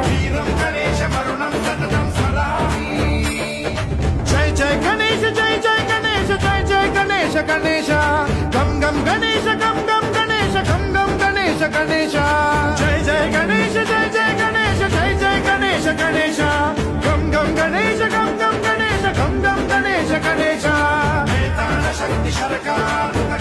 వీరం గణేశ మరుణం సతతం స్మరామి. జయ జయ గణేశ జయ జయ గణేశ జయ జయ గణేశ గణేశ గం గం గణేశ గం గం గణేశ గం గం గణేశ గణేశ. జయ జయ గణేశ జయ జయ గణేశ జయ జయ గణేశ గణేశ గం గం గణేశ గం గం గణేశ గం గం గణేశ గణేశ. వేదాల శక్తి శరకారుక